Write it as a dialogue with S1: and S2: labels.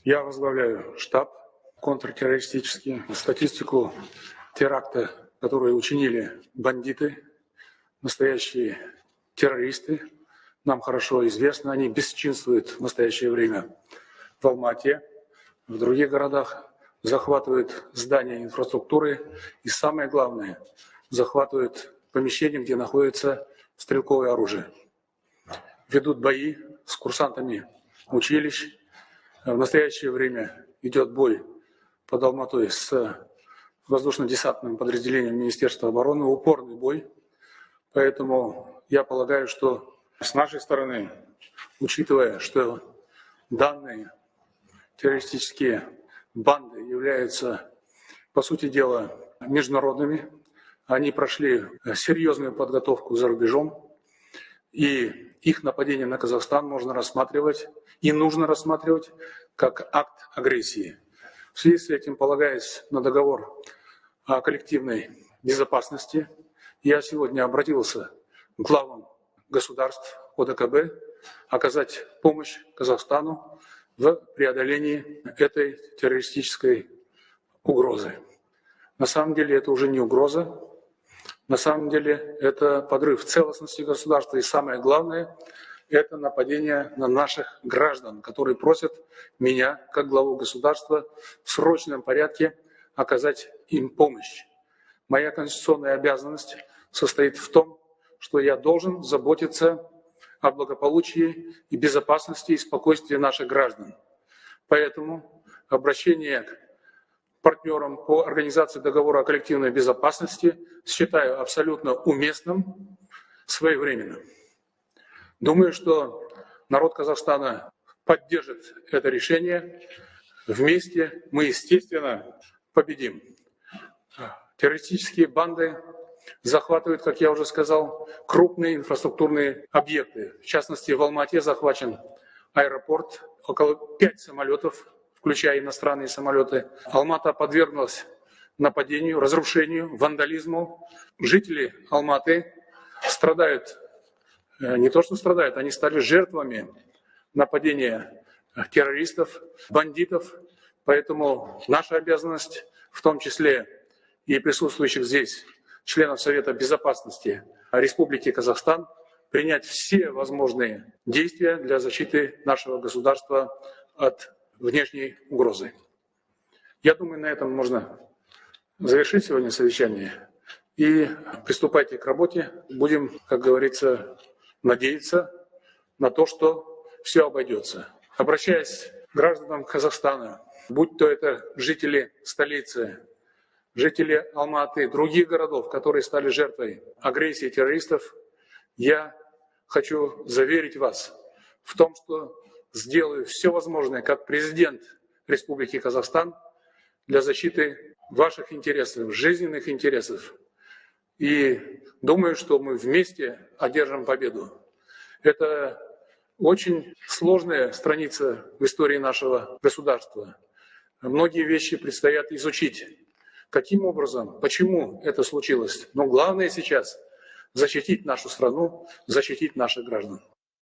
S1: Я возглавляю штаб контртеррористический. Статистику теракта, которые учинили бандиты, настоящие террористы, нам хорошо известно. Они бесчинствуют в настоящее время в Алмате, в других городах, захватывают здания инфраструктуры и, самое главное, захватывают помещения, где находится стрелковое оружие. Ведут бои с курсантами училищ. В настоящее время идет бой под Алматой с воздушно-десантным подразделением Министерства обороны, упорный бой. Поэтому я полагаю, что с нашей стороны, учитывая, что данные террористические банды являются, по сути дела, международными, они прошли серьезную подготовку за рубежом, и их нападение на Казахстан можно рассматривать и нужно рассматривать как акт агрессии. В связи с этим, полагаясь на договор о коллективной безопасности, я сегодня обратился к главам государств ОДКБ оказать помощь Казахстану в преодолении этой террористической угрозы. На самом деле это уже не угроза, на самом деле это подрыв целостности государства, и самое главное, это нападение на наших граждан, которые просят меня, как главу государства, в срочном порядке оказать им помощь. Моя конституционная обязанность состоит в том, что я должен заботиться о благополучии и безопасности и спокойствии наших граждан. Поэтому обращение к партнерам по организации договора о коллективной безопасности считаю абсолютно уместным, своевременным. Думаю, что народ Казахстана поддержит это решение. Вместе мы, естественно, победим. Террористические банды захватывают, как я уже сказал, крупные инфраструктурные объекты. В частности, в Алмате захвачен аэропорт, около 5 самолетов, включая иностранные самолеты. Алмата подверглась нападению, разрушению, вандализму. Жители Алматы страдают, не то что страдают, они стали жертвами нападения террористов, бандитов. Поэтому наша обязанность, в том числе и присутствующих здесь членов Совета Безопасности Республики Казахстан, принять все возможные действия для защиты нашего государства от внешней угрозы. Я думаю, на этом можно завершить сегодня совещание. И приступайте к работе. Будем, как говорится, надеяться на то, что все обойдется. Обращаясь к гражданам Казахстана, будь то это жители столицы, жители Алматы, других городов, которые стали жертвой агрессии террористов, я хочу заверить вас в том, что сделаю все возможное как президент Республики Казахстан для защиты ваших интересов, жизненных интересов. И думаю, что мы вместе одержим победу. Это очень сложная страница в истории нашего государства. Многие вещи предстоят изучить. Каким образом, почему это случилось? Но главное сейчас защитить нашу страну, защитить наших граждан.